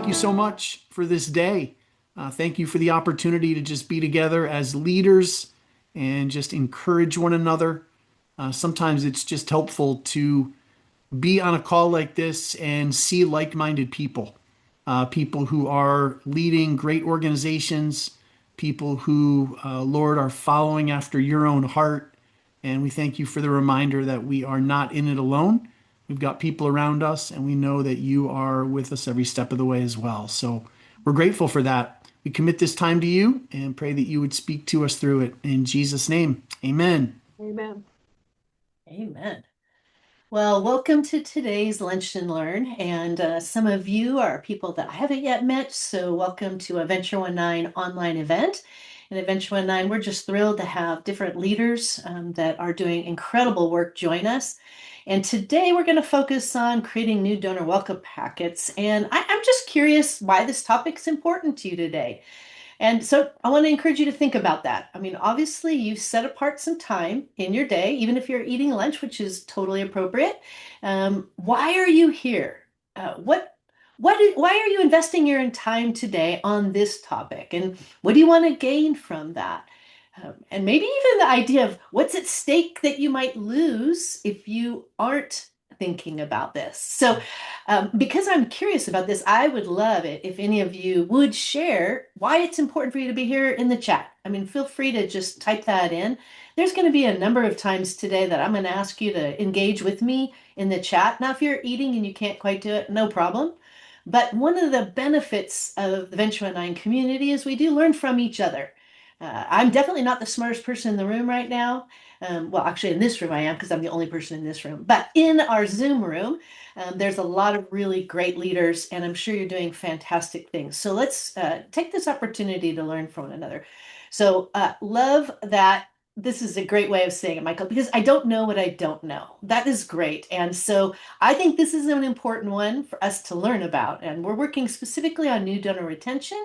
you so much for this day. Thank you for the opportunity to just be together as leaders and just encourage one another. Sometimes it's just helpful to be on a call like this and see like-minded people, people who are leading great organizations, people who, Lord, are following after your own heart. And we thank you for the reminder that we are not in it alone. We've got people around us, and we know that you are with us every step of the way as well. So we're grateful for that. We commit this time to you and pray that you would speak to us through it. In Jesus' name, amen. Amen. Amen. Well, welcome to today's Lunch and Learn. And some of you are people that I haven't yet met, so welcome to a Venture 19 online event. And at Venture 19, we're just thrilled to have different leaders that are doing incredible work join us. And today we're going to focus on creating new donor welcome packets. And I'm just curious why this topic's important to you today. And so I want to encourage you to think about that. I mean, obviously, you set apart some time in your day, even if you're eating lunch, which is totally appropriate. Why are you here? Why are you investing your time today on this topic? And what do you want to gain from that? And maybe even the idea of what's at stake that you might lose if you aren't thinking about this. So, because I'm curious about this, I would love it if any of you would share why it's important for you to be here in the chat. I mean, feel free to just type that in. There's going to be a number of times today that I'm going to ask you to engage with me in the chat. Now, if you're eating and you can't quite do it, no problem. But one of the benefits of the Venture 19 community is we do learn from each other. I'm definitely not the smartest person in the room right now. Well, actually, in this room I am because I'm the only person in this room. But in our Zoom room, there's a lot of really great leaders, and I'm sure you're doing fantastic things. So let's take this opportunity to learn from one another. So love that. This is a great way of saying it, Michael, because I don't know what I don't know. That is great. And so I think this is an important one for us to learn about. And we're working specifically on new donor retention.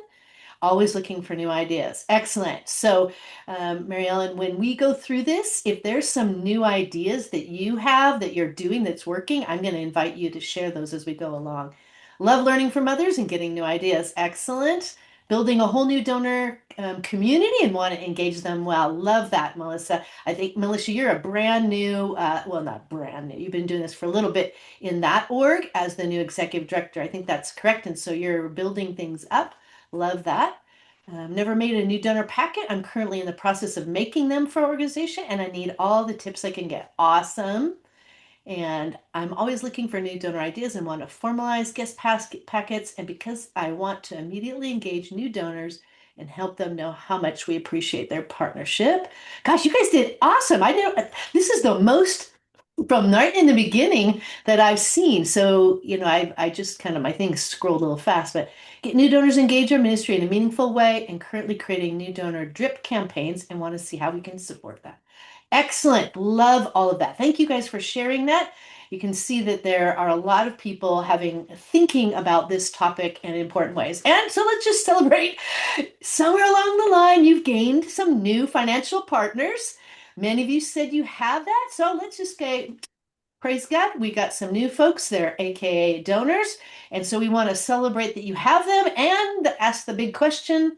Always looking for new ideas. Excellent. So, Mary Ellen, when we go through this, if there's some new ideas that you have that you're doing that's working, I'm going to invite you to share those as we go along. Love learning from others and getting new ideas. Excellent. Building a whole new donor community and want to engage them well. Love that, Melissa. I think, Melissa, you're a brand new, well, not brand new. You've been doing this for a little bit in that org as the new executive director. I think that's correct. And so you're building things up. Love that. Never made a new donor packet. I'm currently in the process of making them for our organization, and I need all the tips I can get. Awesome. And I'm always looking for new donor ideas and want to formalize guest packets. And because I want to immediately engage new donors and help them know how much we appreciate their partnership. Gosh, you guys did awesome. I know this is the most from right in the beginning that I've seen. So, I just kind of, my thing scrolled a little fast, but get new donors engage our ministry in a meaningful way and currently creating new donor drip campaigns and want to see how we can support that. Excellent. Love all of that. Thank you guys for sharing that. You can see that there are a lot of people thinking about this topic in important ways. And so let's just celebrate. Somewhere along the line, you've gained some new financial partners. Many of you said you have that. So let's just say, praise God, we got some new folks there, AKA donors. And so we want to celebrate that you have them and ask the big question,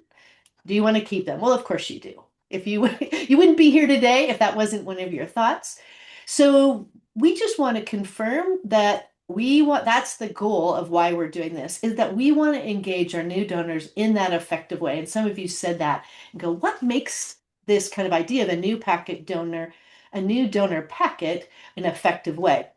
do you want to keep them? Well, of course you do. If you you wouldn't be here today if that wasn't one of your thoughts. So we just want to confirm that that's the goal of why we're doing this, is that we want to engage our new donors in that effective way. And some of you said that and go, what makes this kind of idea of a new donor packet an effective way?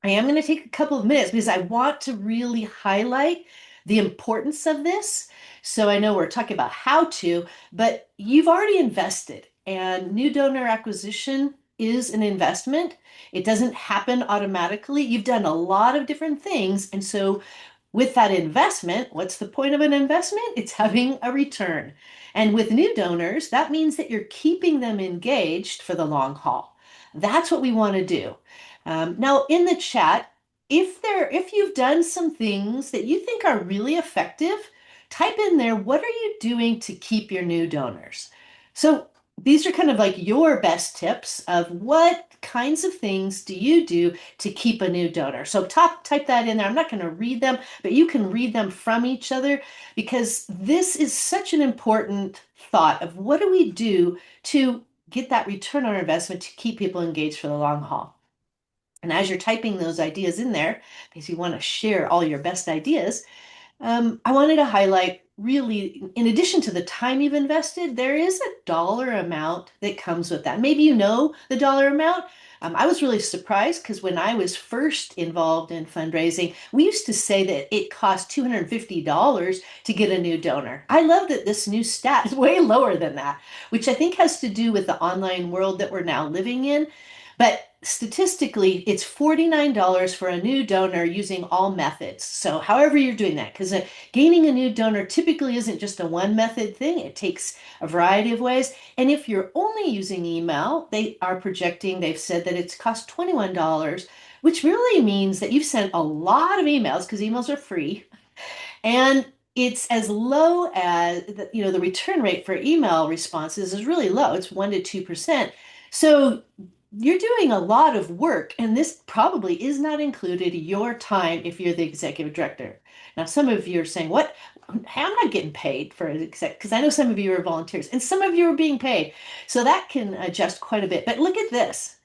I am going to take a couple of minutes because I want to really highlight the importance of this. So I know we're talking about how to, but you've already invested, and new donor acquisition is an investment. It doesn't happen automatically. You've done a lot of different things. And so with that investment, what's the point of an investment? It's having a return. And with new donors, that means that you're keeping them engaged for the long haul. That's what we want to do. Now, in the chat, if you've done some things that you think are really effective, type in there, what are you doing to keep your new donors? So these are kind of like your best tips of what kinds of things do you do to keep a new donor. So type that in there. I'm not going to read them, but you can read them from each other because this is such an important thought of what do we do to get that return on our investment to keep people engaged for the long haul. And as you're typing those ideas in there, because you want to share all your best ideas, I wanted to highlight really, in addition to the time you've invested, there is a dollar amount that comes with that. Maybe you know the dollar amount. I was really surprised because when I was first involved in fundraising, we used to say that it cost $250 to get a new donor. I love that this new stat is way lower than that, which I think has to do with the online world that we're now living in. But statistically, it's $49 for a new donor using all methods. So, however you're doing that, because gaining a new donor typically isn't just a one method thing, it takes a variety of ways. And if you're only using email, they are projecting, they've said that it's cost $21, which really means that you've sent a lot of emails because emails are free. And it's as low as the return rate for email responses is really low. It's 1 to 2%. So you're doing a lot of work, and this probably is not included your time if you're the executive director. Now, some of you are saying, "What? I'm not getting paid for an exec," because I know some of you are volunteers and some of you are being paid. So that can adjust quite a bit. But look at this.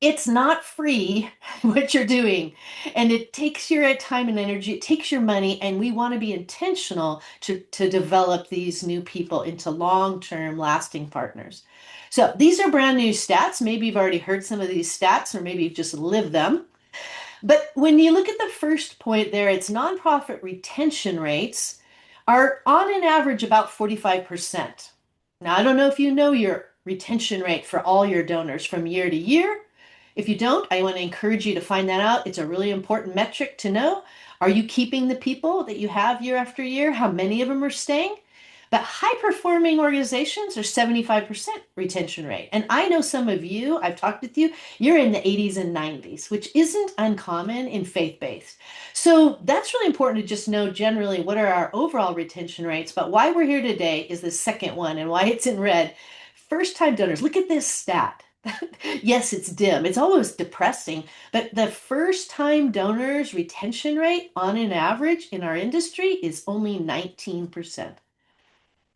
It's not free what you're doing, and it takes your time and energy, it takes your money, and we want to be intentional to develop these new people into long-term lasting partners. So these are brand new stats. Maybe you've already heard some of these stats, or maybe you've just lived them. But when you look at the first point there, it's nonprofit retention rates are on an average about 45%. Now, I don't know if you know your retention rate for all your donors from year to year. If you don't, I want to encourage you to find that out. It's a really important metric to know. Are you keeping the people that you have year after year? How many of them are staying? But high performing organizations are 75% retention rate. And I know some of you, I've talked with you, you're in the 80s and 90s, which isn't uncommon in faith based. So that's really important to just know generally what are our overall retention rates. But why we're here today is the second one and why it's in red. First time donors, look at this stat. Yes, it's dim. It's almost depressing, but the first time donors retention rate on an average in our industry is only 19%.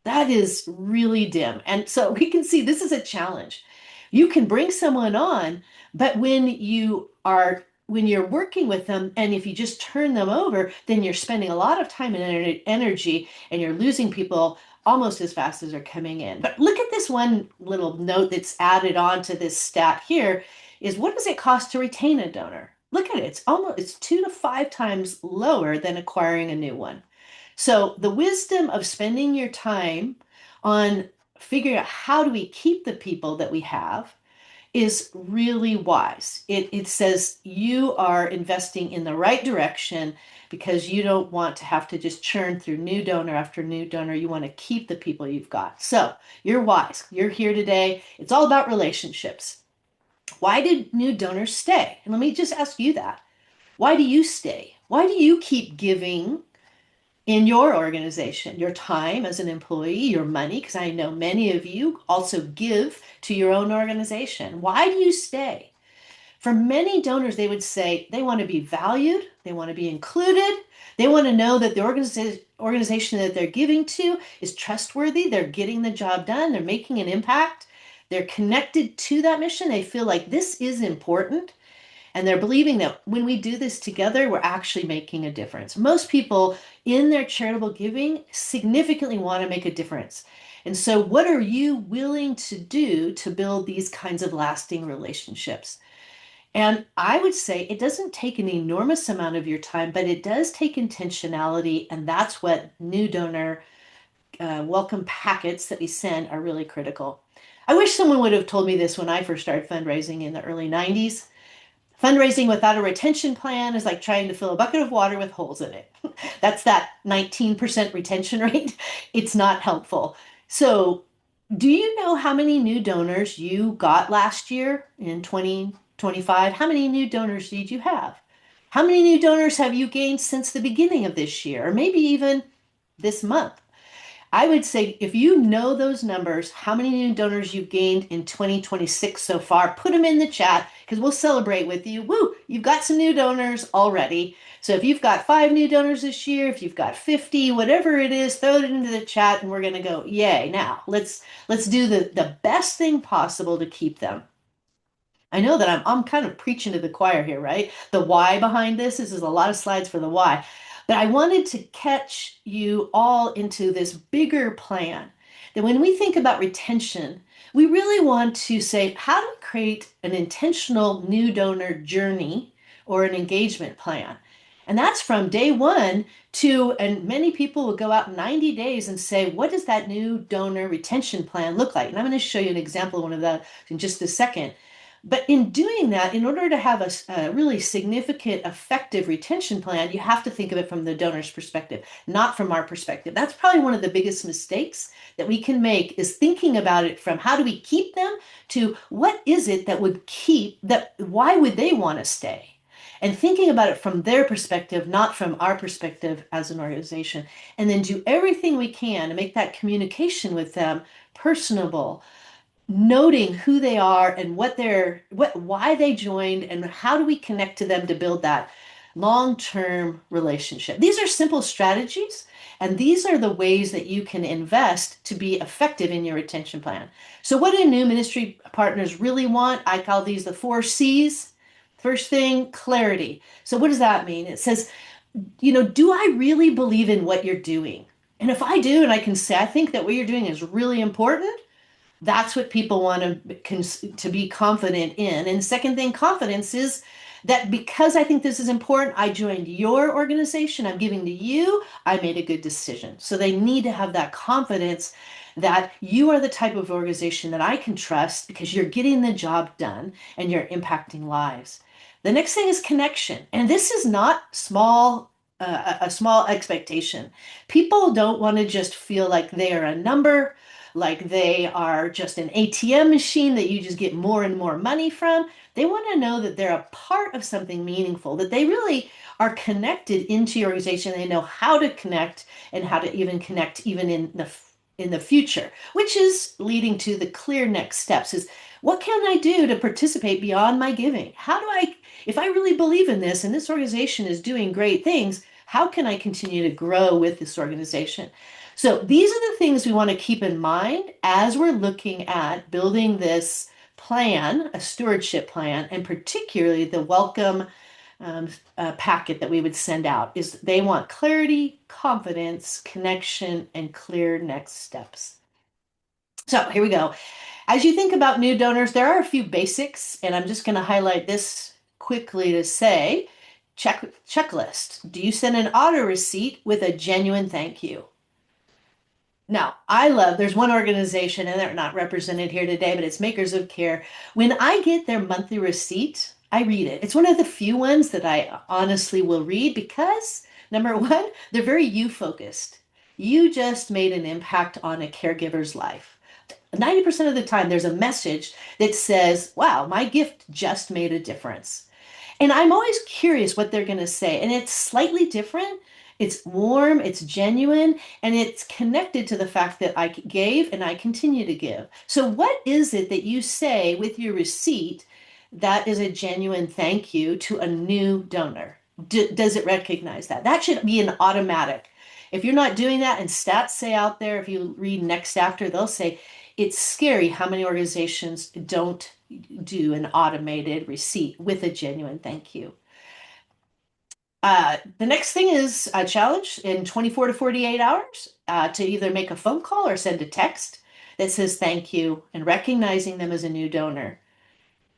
That is really dim. And so we can see this is a challenge. You can bring someone on, but when you're working with them and if you just turn them over, then you're spending a lot of time and energy and you're losing people almost as fast as they're coming in. But look at this one little note that's added on to this stat here is what does it cost to retain a donor? Look at it. It's 2 to 5 times lower than acquiring a new one. So the wisdom of spending your time on figuring out how do we keep the people that we have is really wise. It says you are investing in the right direction because you don't want to have to just churn through new donor after new donor. You want to keep the people you've got. So you're wise. You're here today. It's all about relationships. Why did new donors stay? And let me just ask you that. Why do you stay? Why do you keep giving in your organization, your time as an employee, your money, because I know many of you also give to your own organization. Why do you stay? For many donors, they would say they want to be valued, they want to be included, they want to know that the organization that they're giving to is trustworthy, they're getting the job done, they're making an impact, they're connected to that mission, they feel like this is important. And they're believing that when we do this together, we're actually making a difference. Most people in their charitable giving significantly want to make a difference. And so, what are you willing to do to build these kinds of lasting relationships? And I would say it doesn't take an enormous amount of your time, but it does take intentionality. And that's what new donor welcome packets that we send are really critical. I wish someone would have told me this when I first started fundraising in the early 90s. Fundraising without a retention plan is like trying to fill a bucket of water with holes in it. That's that 19% retention rate. It's not helpful. So, do you know how many new donors you got last year in 2025? How many new donors did you have? How many new donors have you gained since the beginning of this year, or maybe even this month? I would say if you know those numbers, how many new donors you've gained in 2026 so far, put them in the chat because we'll celebrate with you. Woo, you've got some new donors already. So if you've got 5 new donors this year, if you've got 50, whatever it is, throw it into the chat and we're going to go, yay. Now, let's do the best thing possible to keep them. I know that I'm kind of preaching to the choir here, right? The why behind this is a lot of slides for the why. But I wanted to catch you all into this bigger plan. That when we think about retention, we really want to say, how do we create an intentional new donor journey or an engagement plan? And that's from day one to, and many people will go out 90 days and say, what does that new donor retention plan look like? And I'm going to show you an example of one of that in just a second. But in doing that, in order to have a really significant, effective retention plan, you have to think of it from the donor's perspective, not from our perspective. That's probably one of the biggest mistakes that we can make is thinking about it from how do we keep them to what is it that would keep that, why would they want to stay? And thinking about it from their perspective, not from our perspective as an organization, and then do everything we can to make that communication with them personable, noting who they are and why they joined and how do we connect to them to build that long-term relationship. These are simple strategies and these are the ways that you can invest to be effective in your retention plan. So what do new ministry partners really want? I call these the 4 C's. First thing, clarity. So what does that mean? It says, do I really believe in what you're doing? And if I do, and I can say, I think that what you're doing is really important, that's what people want to be confident in. And second thing, confidence is that because I think this is important, I joined your organization, I'm giving to you, I made a good decision. So they need to have that confidence that you are the type of organization that I can trust because you're getting the job done and you're impacting lives. The next thing is connection. And this is not a small expectation. People don't want to just feel like they are a number, like they are just an ATM machine that you just get more and more money from. They want to know that they're a part of something meaningful, that they really are connected into your organization. They know how to connect and how to even connect even in the future, which is leading to the clear next steps is what can I do to participate beyond my giving? How do I, if I really believe in this and this organization is doing great things, how can I continue to grow with this organization? So these are the things we want to keep in mind as we're looking at building this plan, a stewardship plan, and particularly the welcome packet that we would send out is they want clarity, confidence, connection, and clear next steps. So here we go. As you think about new donors, there are a few basics, and I'm just going to highlight this quickly to say, checklist. Do you send an auto receipt with a genuine thank you? Now, there's one organization, and they're not represented here today, but it's Makers of Care. When I get their monthly receipt, I read it. It's one of the few ones that I honestly will read because, number one, they're very you focused. You just made an impact on a caregiver's life. 90% of the time, there's a message that says, wow, my gift just made a difference. And I'm always curious what they're going to say. And it's slightly different. It's warm, it's genuine, and it's connected to the fact that I gave and I continue to give. So, what is it that you say with your receipt that is a genuine thank you to a new donor? Does it recognize that? That should be an automatic. If you're not doing that, and stats say out there, if you read next after, they'll say it's scary how many organizations don't do an automated receipt with a genuine thank you. The next thing is a challenge in 24 to 48 hours to either make a phone call or send a text that says thank you and recognizing them as a new donor.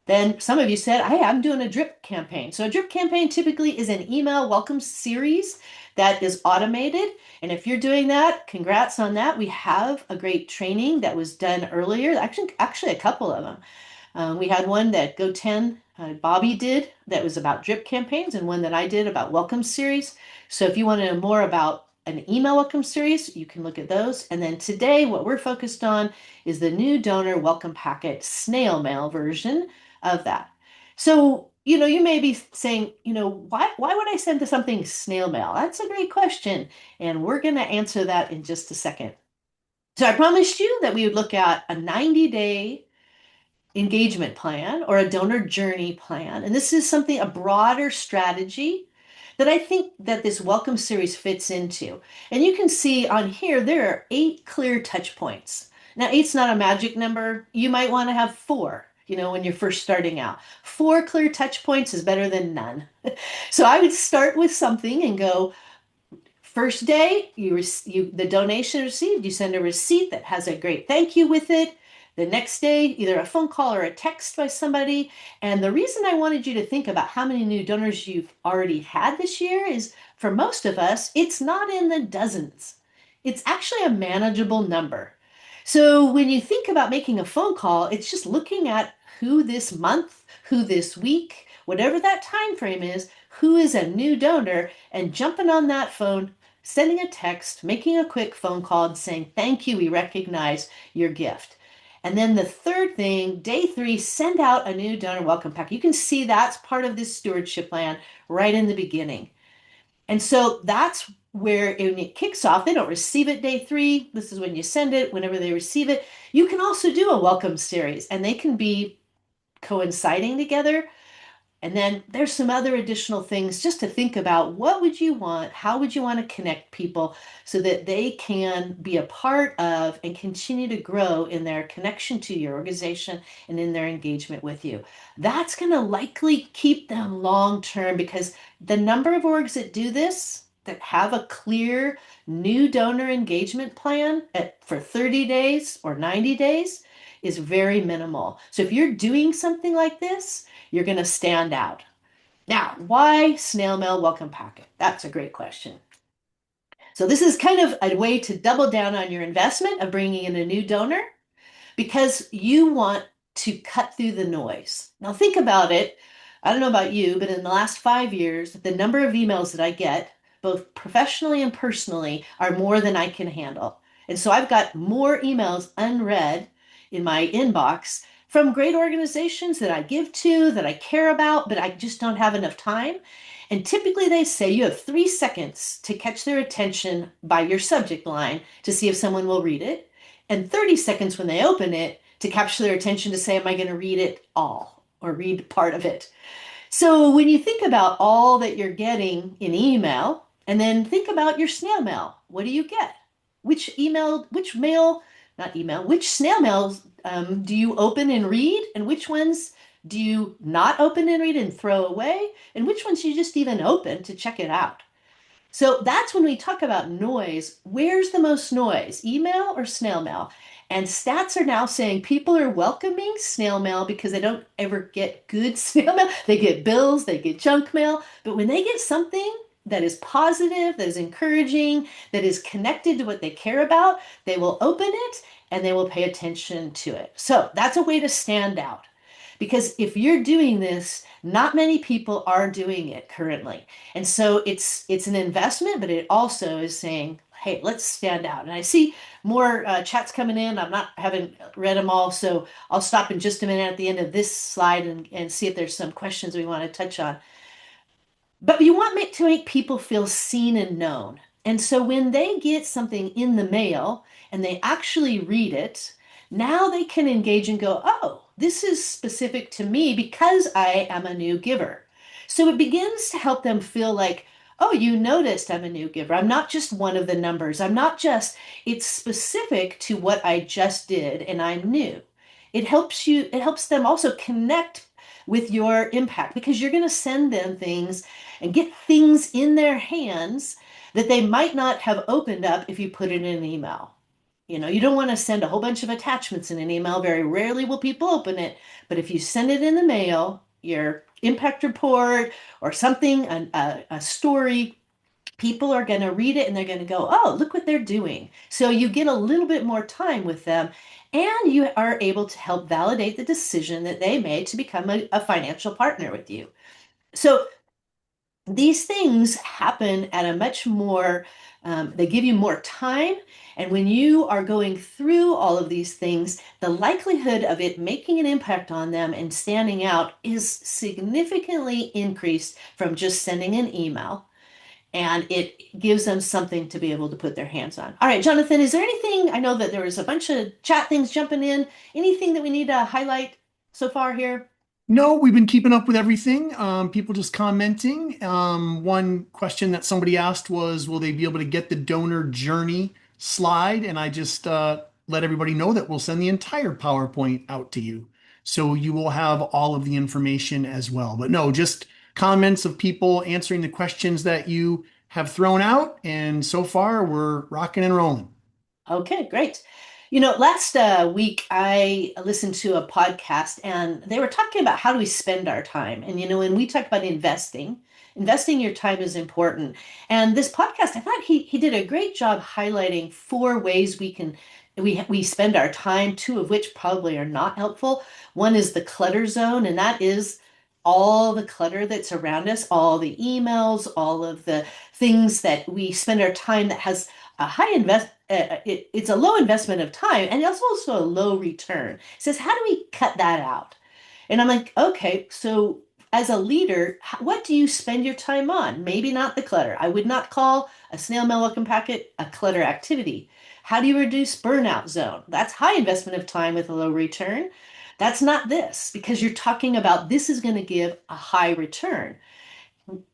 Then some of you said, hey, I'm doing a drip campaign. So a drip campaign typically is an email welcome series that is automated. And if you're doing that, congrats on that. We have a great training that was done earlier, actually a couple of them. We had one that GoTen Bobby did that was about drip campaigns and one that I did about welcome series. So if you want to know more about an email welcome series, you can look at those. And then today, what we're focused on is the new donor welcome packet snail mail version of that. So, you may be saying, why would I send to something snail mail? That's a great question. And we're going to answer that in just a second. So I promised you that we would look at a 90-day engagement plan or a donor journey plan. And this is something, a broader strategy that I think that this welcome series fits into. And you can see on here, there are 8 clear touch points. Now, eight's not a magic number. You might want to have four, when you're first starting out. 4 clear touch points is better than none. So I would start with something and go, first day, the donation received, you send a receipt that has a great thank you with it. The next day, either a phone call or a text by somebody. And the reason I wanted you to think about how many new donors you've already had this year is for most of us, it's not in the dozens. It's actually a manageable number. So when you think about making a phone call, it's just looking at who this month, who this week, whatever that time frame is, who is a new donor, and jumping on that phone, sending a text, making a quick phone call, and saying, thank you, we recognize your gift. And then the third thing, day 3, send out a new donor welcome pack. You can see that's part of this stewardship plan right in the beginning. And so that's where when it kicks off, they don't receive it day 3. This is when you send it, whenever they receive it. You can also do a welcome series, and they can be coinciding together. And then there's some other additional things just to think about. What would you want? How would you want to connect people so that they can be a part of and continue to grow in their connection to your organization and in their engagement with you? That's going to likely keep them long term because the number of orgs that do this, that have a clear new donor engagement plan for 30 days or 90 days, is very minimal. So if you're doing something like this, you're going to stand out. Now, why snail mail welcome packet? That's a great question. So this is kind of a way to double down on your investment of bringing in a new donor because you want to cut through the noise. Now think about it. I don't know about you, but in the last 5 years, the number of emails that I get, both professionally and personally, are more than I can handle. And so I've got more emails unread in my inbox from great organizations that I give to, that I care about, but I just don't have enough time. And typically they say you have 3 seconds to catch their attention by your subject line to see if someone will read it, and 30 seconds when they open it to capture their attention to say, am I going to read it all or read part of it? So when you think about all that you're getting in email, and then think about your snail mail, what do you get? Which mail, not email, which snail mails do you open and read? And which ones do you not open and read and throw away? And which ones you just even open to check it out? So that's when we talk about noise. Where's the most noise, email or snail mail? And stats are now saying people are welcoming snail mail because they don't ever get good snail mail. They get bills, they get junk mail. But when they get something that is positive, that is encouraging, that is connected to what they care about, they will open it and they will pay attention to it. So that's a way to stand out. Because if you're doing this, not many people are doing it currently. And so it's an investment, but it also is saying, hey, let's stand out. And I see more chats coming in. Haven't read them all, so I'll stop in just a minute at the end of this slide and see if there's some questions we want to touch on. But you want to make people feel seen and known. And so when they get something in the mail and they actually read it, now they can engage and go, oh, this is specific to me because I am a new giver. So it begins to help them feel like, oh, you noticed I'm a new giver. I'm not just one of the numbers. It's specific to what I just did and I'm new. It helps them also connect with your impact because you're going to send them things and get things in their hands that they might not have opened up if you put it in an email. You don't want to send a whole bunch of attachments in an email. Very rarely will people open it. But if you send it in the mail, your impact report or something, a story, people are going to read it and they're going to go, oh, look what they're doing. So you get a little bit more time with them and you are able to help validate the decision that they made to become a financial partner with you. So these things happen at a much more, they give you more time. And when you are going through all of these things, the likelihood of it making an impact on them and standing out is significantly increased from just sending an email. and it gives them something to be able to put their hands on. All right, Jonathan, is there anything? I know that there was a bunch of chat things jumping in. Anything that we need to highlight so far here? No, we've been keeping up with everything. People just commenting. One question that somebody asked was, will they be able to get the donor journey slide? And I just let everybody know that we'll send the entire PowerPoint out to you. So you will have all of the information as well. But no, just comments of people answering the questions that you have thrown out. And so far, we're rocking and rolling. Okay, great. Last week I listened to a podcast and they were talking about how do we spend our time. And, when we talk about investing your time is important. And this podcast, I thought he did a great job highlighting four ways we spend our time, two of which probably are not helpful. One is the clutter zone, and that is all the clutter that's around us, all the emails, all of the things that we spend our time that has a it's a low investment of time and it's also a low return. It says, how do we cut that out? And I'm like, okay, so as a leader, what do you spend your time on? Maybe not the clutter. I would not call a snail mail welcome packet a clutter activity. How do you reduce burnout zone? That's high investment of time with a low return. That's not this because you're talking about this is going to give a high return.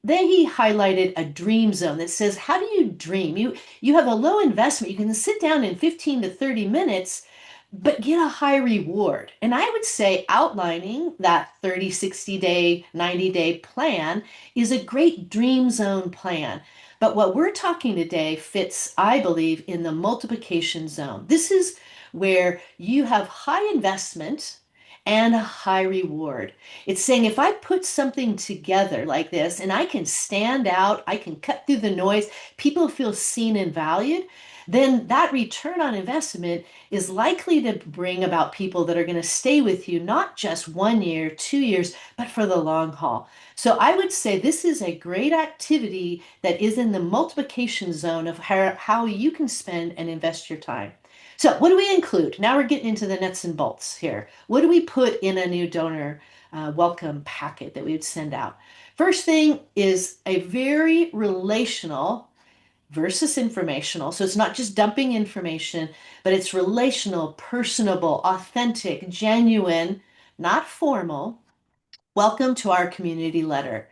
Then he highlighted a dream zone that says, how do you dream? You have a low investment. You can sit down in 15 to 30 minutes, but get a high reward. And I would say outlining that 30, 60-day, 90-day plan is a great dream zone plan. But what we're talking today fits, I believe, in the multiplication zone. This is where you have high investment and a high reward. It's saying if I put something together like this and I can stand out, I can cut through the noise, people feel seen and valued, then that return on investment is likely to bring about people that are going to stay with you, not just 1 year, 2 years, but for the long haul. So I would say this is a great activity that is in the multiplication zone of how you can spend and invest your time. So what do we include? Now we're getting into the nuts and bolts here. What do we put in a new donor welcome packet that we would send out? First thing is a very relational versus informational. So it's not just dumping information, but it's relational, personable, authentic, genuine, not formal. Welcome to our community letter.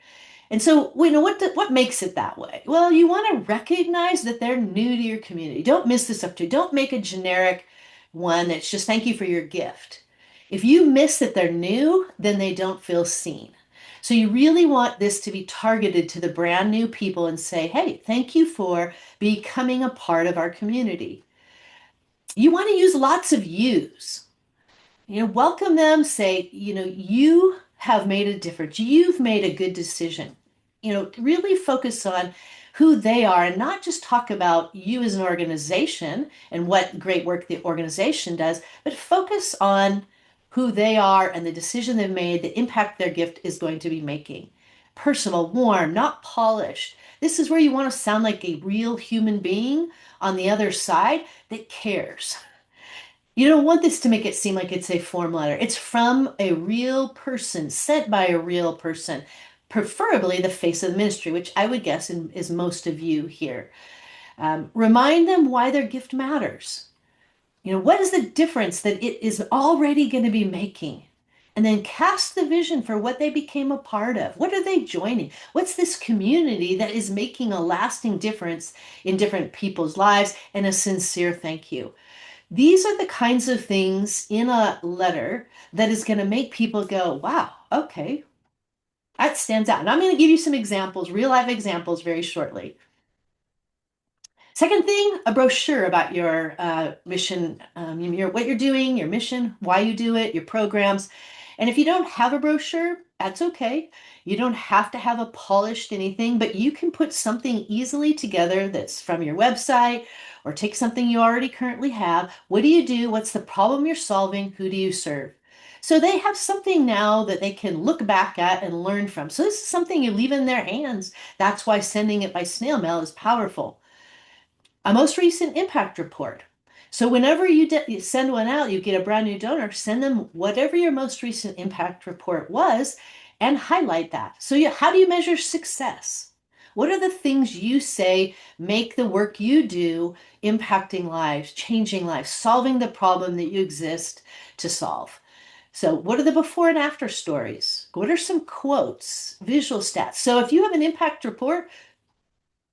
And so, what makes it that way? Well, you want to recognize that they're new to your community. Don't miss this up to. Don't make a generic one that's just thank you for your gift. If you miss that they're new, then they don't feel seen. So you really want this to be targeted to the brand new people and say, hey, thank you for becoming a part of our community. You want to use lots of yous. Welcome them, say, you have made a difference. You've made a good decision. Really focus on who they are and not just talk about you as an organization and what great work the organization does, but focus on who they are and the decision they've made, the impact their gift is going to be making. Personal, warm, not polished. This is where you want to sound like a real human being on the other side that cares. You don't want this to make it seem like it's a form letter. It's from a real person, sent by a real person, preferably the face of the ministry, which I would guess is most of you here. Remind them why their gift matters. What is the difference that it is already going to be making? And then cast the vision for what they became a part of. What are they joining? What's this community that is making a lasting difference in different people's lives and a sincere thank you? These are the kinds of things in a letter that is going to make people go, wow, okay, that stands out. And I'm going to give you some examples, real life examples, very shortly. Second thing, a brochure about your mission, what you're doing, your mission, why you do it, your programs. And if you don't have a brochure, that's okay. You don't have to have a polished anything, but you can put something easily together that's from your website or take something you already currently have. What do you do? What's the problem you're solving? Who do you serve? So they have something now that they can look back at and learn from. So this is something you leave in their hands. That's why sending it by snail mail is powerful. A most recent impact report. So whenever you send one out, you get a brand new donor, send them whatever your most recent impact report was and highlight that. So how do you measure success? What are the things you say make the work you do impacting lives, changing lives, solving the problem that you exist to solve? So, what are the before and after stories? What are some quotes, visual stats? So, if you have an impact report,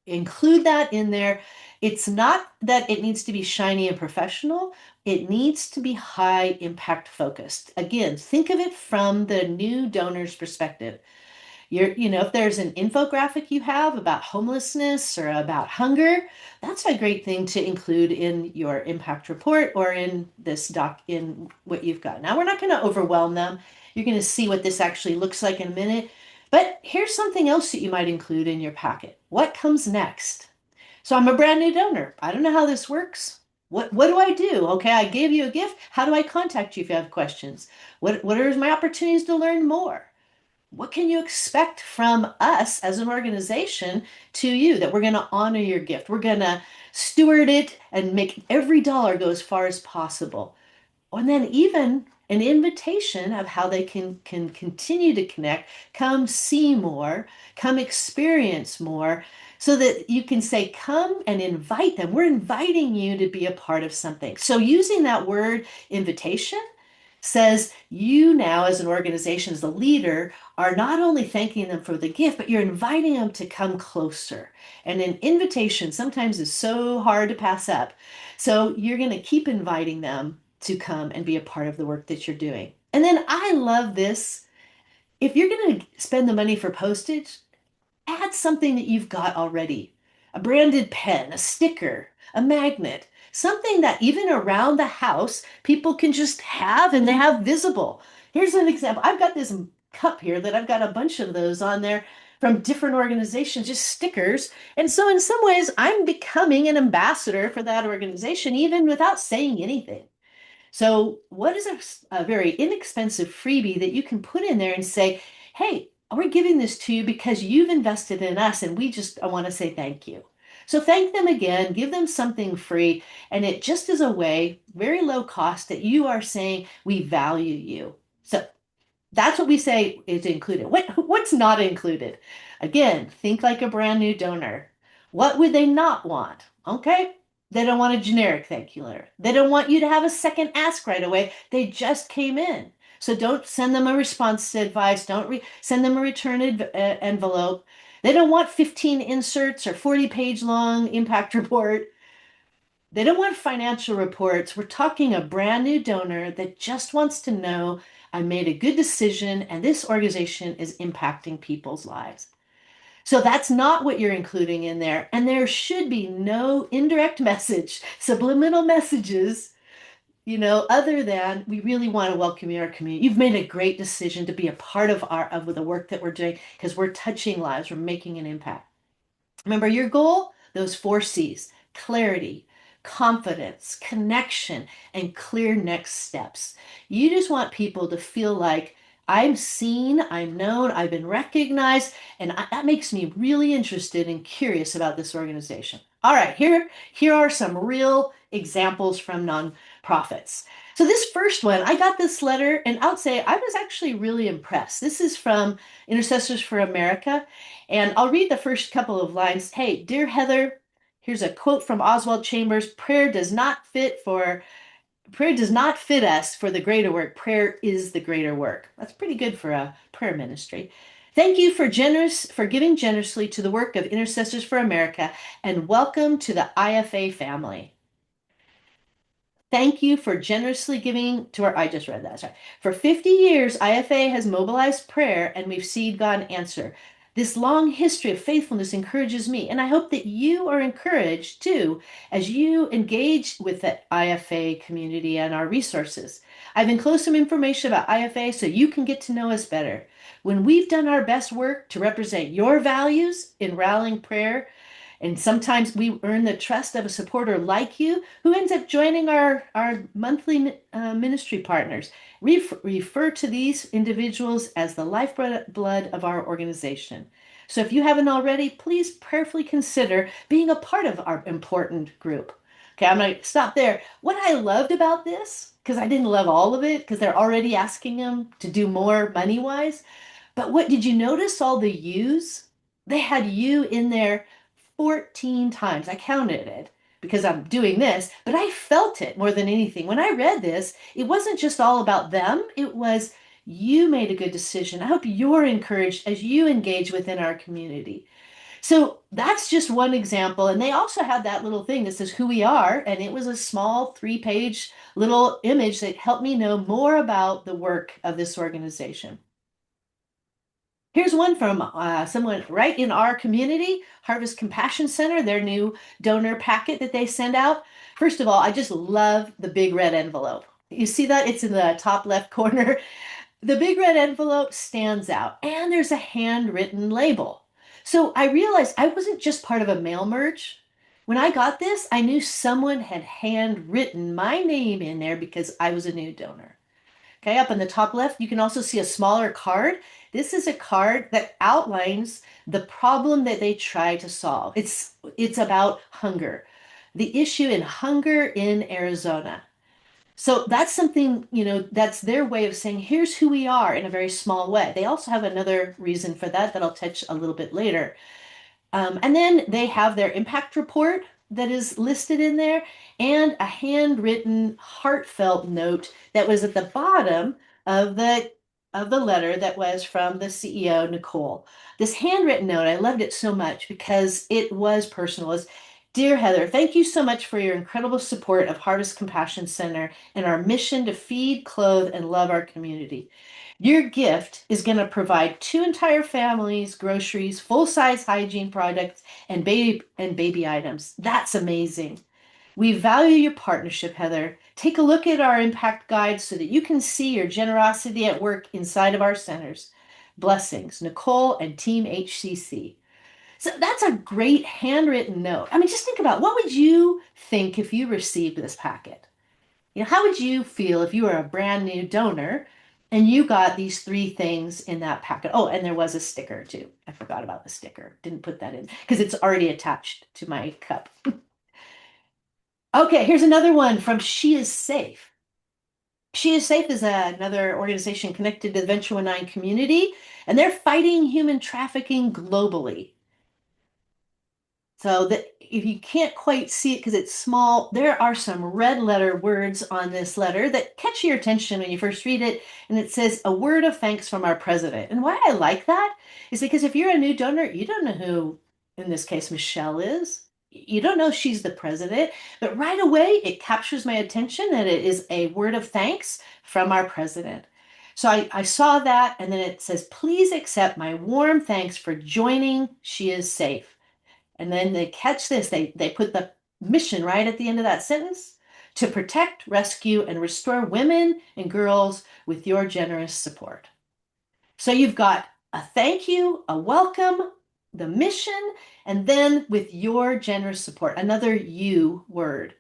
include that in there. It's not that it needs to be shiny and professional. It needs to be high impact focused. Again, think of it from the new donor's perspective. If there's an infographic you have about homelessness or about hunger, that's a great thing to include in your impact report or in this doc in what you've got. Now, we're not going to overwhelm them. You're going to see what this actually looks like in a minute. But here's something else that you might include in your packet. What comes next? So I'm a brand new donor. I don't know how this works. What do I do? Okay, I gave you a gift. How do I contact you if you have questions? What are my opportunities to learn more? What can you expect from us as an organization to you that we're going to honor your gift? We're going to steward it and make every dollar go as far as possible. And then even an invitation of how they can continue to connect, come see more, come experience more, so that you can say, come and invite them. We're inviting you to be a part of something. So using that word invitation says you now, as an organization, as a leader, are not only thanking them for the gift, but you're inviting them to come closer. And an invitation sometimes is so hard to pass up. So you're going to keep inviting them to come and be a part of the work that you're doing. And then I love this. If you're going to spend the money for postage, add something that you've got already. A branded pen, a sticker, a magnet, something that even around the house people can just have and they have visible. Here's an example. I've got this cup here that I've got a bunch of those on there from different organizations, just stickers. And so, in some ways, I'm becoming an ambassador for that organization, even without saying anything. So, what is a very inexpensive freebie that you can put in there and say, hey, we're giving this to you because you've invested in us and I want to say thank you. So, thank them again, give them something free, and it just is a way, very low cost, that you are saying we value you. So, that's what we say is included. What's not included? Again, think like a brand new donor. What would they not want? Okay. They don't want a generic thank you letter. They don't want you to have a second ask right away. They just came in. So don't send them a response advice. Don't send them a return envelope. They don't want 15 inserts or 40-page long impact report. They don't want financial reports. We're talking a brand new donor that just wants to know I made a good decision and this organization is impacting people's lives. So that's not what you're including in there. And there should be no indirect message, subliminal messages, other than we really want to welcome you in our community. You've made a great decision to be a part of the work that we're doing because we're touching lives, we're making an impact. Remember your goal? Those 4 C's: clarity, confidence, connection, and clear next steps. You just want people to feel like I'm seen, I'm known, I've been recognized, and that makes me really interested and curious about this organization. All right, here are some real examples from nonprofits. So this first one, I got this letter, and I'll say I was actually really impressed. This is from Intercessors for America, and I'll read the first couple of lines. Hey, dear Heather, here's a quote from Oswald Chambers. Prayer does not fit us for the greater work. Prayer is the greater work. That's pretty good for a prayer ministry. Thank you for giving generously to the work of Intercessors for America, and welcome to the IFA family. Thank you for generously giving to our, I just read that, sorry. For 50 years, IFA has mobilized prayer and we've seen God answer. This long history of faithfulness encourages me, and I hope that you are encouraged too as you engage with the IFA community and our resources. I've enclosed some information about IFA so you can get to know us better. When we've done our best work to represent your values in rallying prayer, and sometimes we earn the trust of a supporter like you who ends up joining our monthly ministry partners. Refer to these individuals as the lifeblood of our organization. So if you haven't already, please prayerfully consider being a part of our important group. Okay, I'm going to stop there. What I loved about this, because I didn't love all of it, because they're already asking them to do more money-wise, but what did you notice all the yous? They had you in there 14 times. I counted it because I'm doing this, but I felt it more than anything. When I read this, it wasn't just all about them, it was you made a good decision. I hope you're encouraged as you engage within our community. So that's just one example. And they also had that little thing that says who we are. And it was a small 3-page little image that helped me know more about the work of this organization. Here's one from someone right in our community, Harvest Compassion Center, their new donor packet that they send out. First of all, I just love the big red envelope. You see that? It's in the top left corner. The big red envelope stands out, and there's a handwritten label. So I realized I wasn't just part of a mail merge. When I got this, I knew someone had handwritten my name in there because I was a new donor. Okay, up in the top left, you can also see a smaller card. This is a card that outlines the problem that they try to solve. It's about hunger, the issue in hunger in Arizona. So that's something, that's their way of saying, here's who we are in a very small way. They also have another reason for that I'll touch a little bit later. And then they have their impact report that is listed in there and a handwritten, heartfelt note that was at the bottom of the letter that was from the CEO, Nicole. This handwritten note, I loved it so much because it was personal. It was, Dear Heather, thank you so much for your incredible support of Harvest Compassion Center and our mission to feed, clothe, and love our community. Your gift is going to provide two entire families, groceries, full-size hygiene products, and baby items. That's amazing. We value your partnership, Heather. Take a look at our impact guide so that you can see your generosity at work inside of our centers. Blessings, Nicole and Team HCC. So that's a great handwritten note. I mean, just think about what would you think if you received this packet? How would you feel if you were a brand new donor and you got these 3 things in that packet? Oh, and there was a sticker too. I forgot about the sticker. Didn't put that in because it's already attached to my cup. Okay, here's another one from She Is Safe. She Is Safe is another organization connected to the Venture 19 community, and they're fighting human trafficking globally. So that if you can't quite see it because it's small, there are some red letter words on this letter that catch your attention when you first read it. And it says, a word of thanks from our president. And why I like that is because if you're a new donor, you don't know who, in this case, Michelle is. You don't know she's the president, but right away it captures my attention that it is a word of thanks from our president. So I saw that, and then it says, please accept my warm thanks for joining She Is Safe. And then they catch this, they put the mission right at the end of that sentence to protect, rescue, and restore women and girls with your generous support. So you've got a thank you, a welcome, the mission, and then with your generous support, another you word.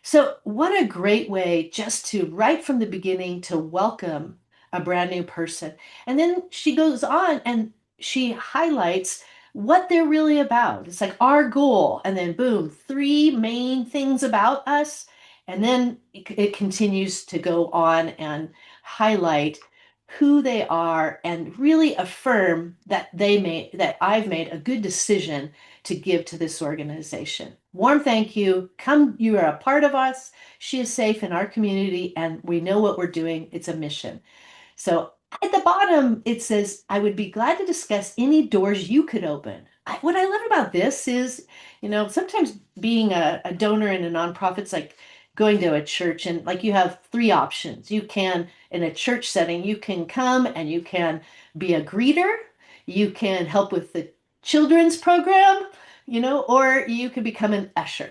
So, what a great way just to, right from the beginning, to welcome a brand new person. And then she goes on and she highlights what they're really about. It's like our goal, and then boom, 3 main things about us. And then it continues to go on and highlight who they are and really affirm that I've made a good decision to give to this organization. Warm thank you. Come, you are a part of us. She is safe in our community, and we know what we're doing. It's a mission. So at the bottom, it says, I would be glad to discuss any doors you could open. What I love about this is, sometimes being a donor in a nonprofit, it's like going to a church and like you have 3 options. You can, in a church setting, you can come and you can be a greeter, you can help with the children's program, or you could become an usher.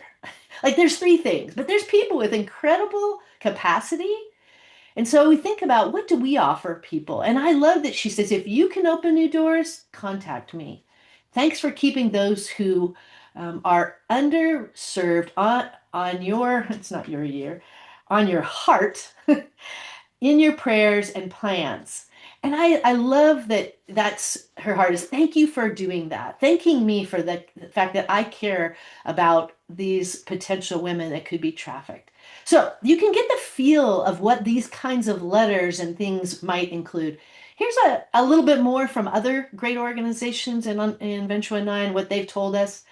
Like there's 3 things, but there's people with incredible capacity. And so we think about what do we offer people? And I love that she says, if you can open new doors, contact me. Thanks for keeping those who are underserved on your, it's not your year, on your heart, in your prayers and plans. And I love that that's her heart is thank you for doing that. Thanking me for the fact that I care about these potential women that could be trafficked. So you can get the feel of what these kinds of letters and things might include. Here's a little bit more from other great organizations in Venture 9, what they've told us.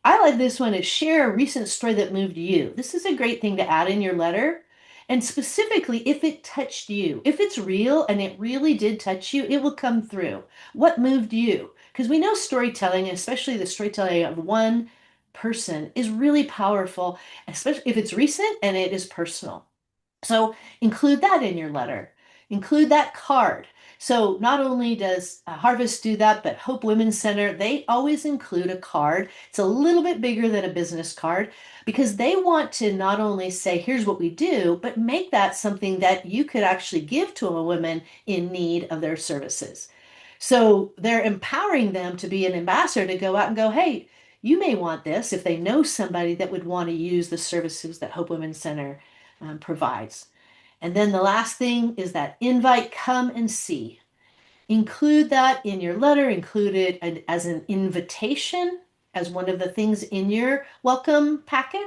I like this one is share a recent story that moved you. This is a great thing to add in your letter. And specifically, if it touched you, if it's real and it really did touch you, it will come through. What moved you? Because we know storytelling, especially the storytelling of one person, is really powerful, especially if it's recent and it is personal. So include that in your letter. Include that card. So not only does Harvest do that, but Hope Women's Center, they always include a card. It's a little bit bigger than a business card because they want to not only say, here's what we do, but make that something that you could actually give to a woman in need of their services. So they're empowering them to be an ambassador to go out and go, hey, you may want this if they know somebody that would want to use the services that Hope Women's Center provides. And then the last thing is that invite, come and see. Include that in your letter, include it as an invitation, as one of the things in your welcome packet.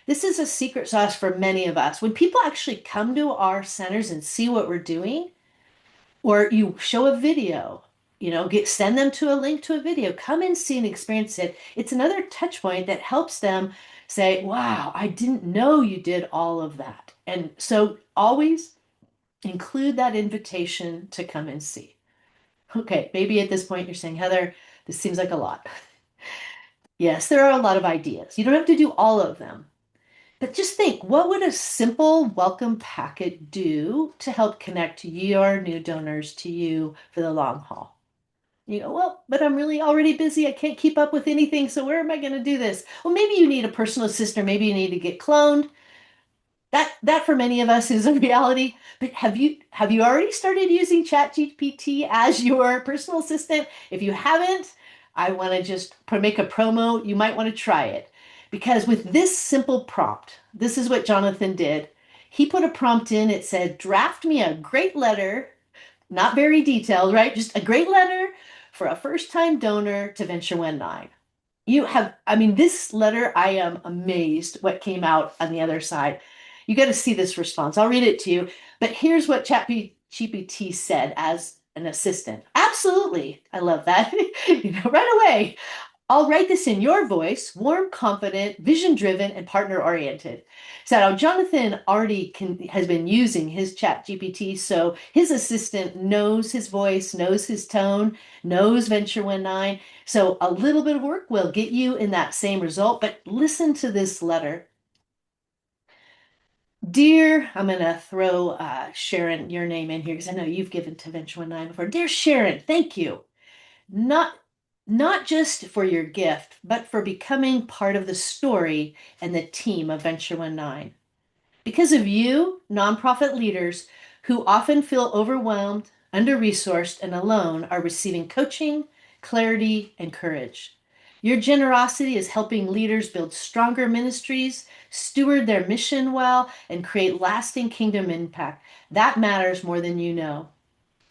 This is a secret sauce for many of us. When people actually come to our centers and see what we're doing, or you show a video, send them to a link to a video, come and see and experience it. It's another touch point that helps them say, wow, I didn't know you did all of that. And so always include that invitation to come and see. Okay, maybe at this point you're saying, Heather, this seems like a lot. Yes, there are a lot of ideas. You don't have to do all of them. But just think, what would a simple welcome packet do to help connect your new donors to you for the long haul? You go, well, but I'm really already busy. I can't keep up with anything. So where am I going to do this? Well, maybe you need a personal assistant. Maybe you need to get cloned. That for many of us is a reality. But have you already started using ChatGPT as your personal assistant? If you haven't, I want to just make a promo. You might want to try it. Because with this simple prompt, this is what Jonathan did. He put a prompt in, it said, draft me a great letter, not very detailed, right? Just a great letter for a first-time donor to Venture 19. I mean, this letter, I am amazed what came out on the other side. You got to see this response. I'll read it to you. But here's what ChatGPT said as an assistant. Absolutely. I love that. Right away. I'll write this in your voice, warm, confident, vision-driven, and partner-oriented. So now Jonathan already has been using his ChatGPT, so his assistant knows his voice, knows his tone, knows Venture 19. So a little bit of work will get you in that same result, but listen to this letter. Dear, I'm going to throw Sharon, your name in here because I know you've given to Venture 19 before. Dear Sharon, thank you. Not not just for your gift, but for becoming part of the story and the team of Venture 19. Because of you, nonprofit leaders who often feel overwhelmed, under-resourced, and alone are receiving coaching, clarity, and courage. Your generosity is helping leaders build stronger ministries, steward their mission well, and create lasting kingdom impact. That matters more than you know.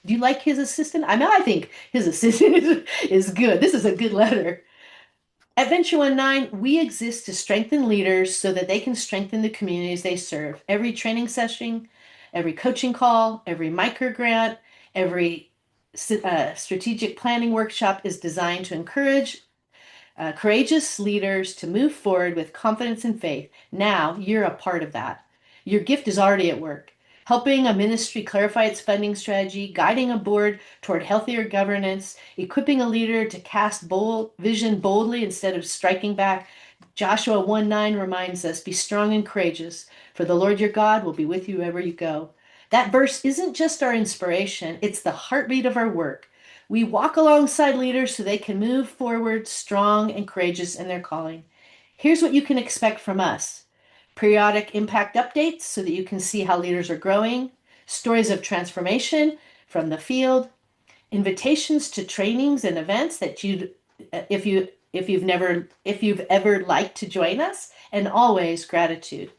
Do you like his assistant? I mean, I think his assistant is good. This is a good letter. At Venture 19, we exist to strengthen leaders so that they can strengthen the communities they serve. Every training session, every coaching call, every micro grant, every strategic planning workshop is designed to encourage courageous leaders to move forward with confidence and faith. Now you're a part of that. Your gift is already at work, helping a ministry clarify its funding strategy, guiding a board toward healthier governance, equipping a leader to cast bold vision boldly instead of striking back. Joshua 1:9 reminds us, be strong and courageous, for the Lord your God will be with you wherever you go. That verse isn't just our inspiration, it's the heartbeat of our work. We walk alongside leaders so they can move forward strong and courageous in their calling. Here's what you can expect from us: periodic impact updates so that you can see how leaders are growing, stories of transformation from the field, invitations to trainings and events that if you've ever liked to join us, and always gratitude.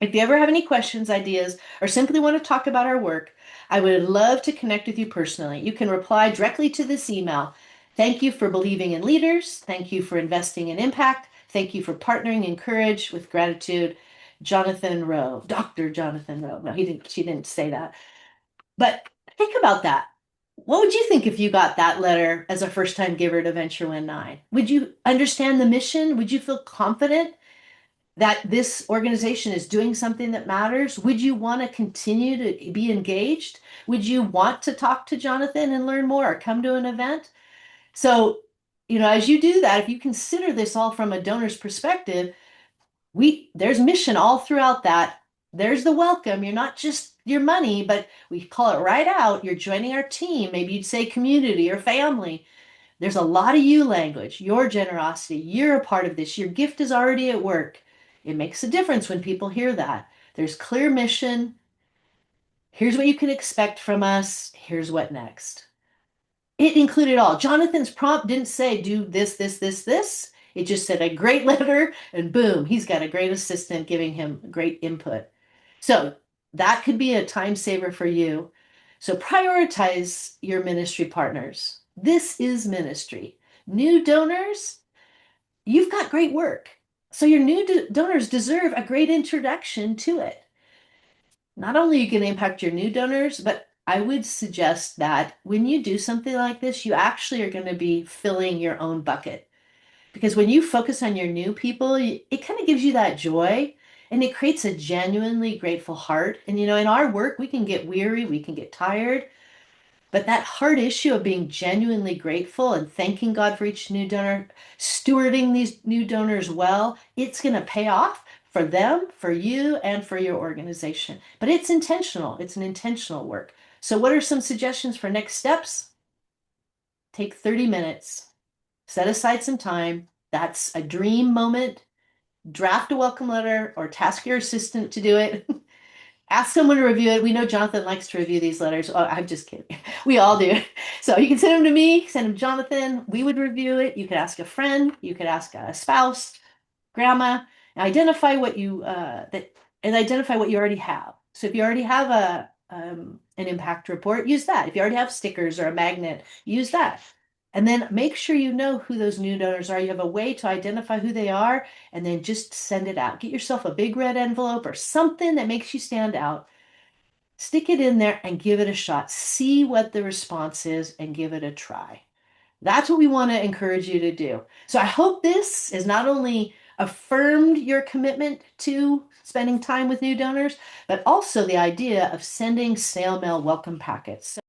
If you ever have any questions, ideas, or simply want to talk about our work, I would love to connect with you personally. You can reply directly to this email. Thank you for believing in leaders. Thank you for investing in impact. Thank you for partnering in courage with gratitude. Jonathan Rowe, Dr. Jonathan Rowe. No, she didn't say that. But think about that. What would you think if you got that letter as a first-time giver to Venture One Nine? Would you understand the mission? Would you feel confident that this organization is doing something that matters? Would you want to continue to be engaged? Would you want to talk to Jonathan and learn more or come to an event? So, as you do that, if you consider this all from a donor's perspective, there's mission all throughout that. There's the welcome. You're not just your money, but we call it right out. You're joining our team. Maybe you'd say community or family. There's a lot of you language, your generosity. You're a part of this. Your gift is already at work. It makes a difference when people hear that. There's clear mission. Here's what you can expect from us. Here's what next. It included all. Jonathan's prompt didn't say do this, this, this, this. It just said a great letter, and boom, he's got a great assistant giving him great input. So that could be a time saver for you. So prioritize your ministry partners. This is ministry. New donors, you've got great work. So your new donors deserve a great introduction to it. Not only are you going to impact your new donors, but I would suggest that when you do something like this, you actually are going to be filling your own bucket. Because when you focus on your new people, it kind of gives you that joy and it creates a genuinely grateful heart. And in our work, we can get weary, we can get tired, but that hard issue of being genuinely grateful and thanking God for each new donor, stewarding these new donors well, it's going to pay off for them, for you, and for your organization. But it's intentional, it's an intentional work. So, what are some suggestions for next steps? Take 30 minutes, set aside some time. That's a dream moment. Draft a welcome letter or task your assistant to do it. Ask someone to review it. We know Jonathan likes to review these letters. Oh, I'm just kidding. We all do. So you can send them to me, send them to Jonathan. We would review it. You could ask a friend. You could ask a spouse, grandma, and identify what you identify what you already have. So if you already have an impact report, use that. If you already have stickers or a magnet, use that. And then make sure you know who those new donors are. You have a way to identify who they are, and then just send it out. Get yourself a big red envelope or something that makes you stand out. Stick it in there and give it a shot. See what the response is and give it a try. That's what we want to encourage you to do. So I hope this has not only affirmed your commitment to spending time with new donors, but also the idea of sending snail mail welcome packets.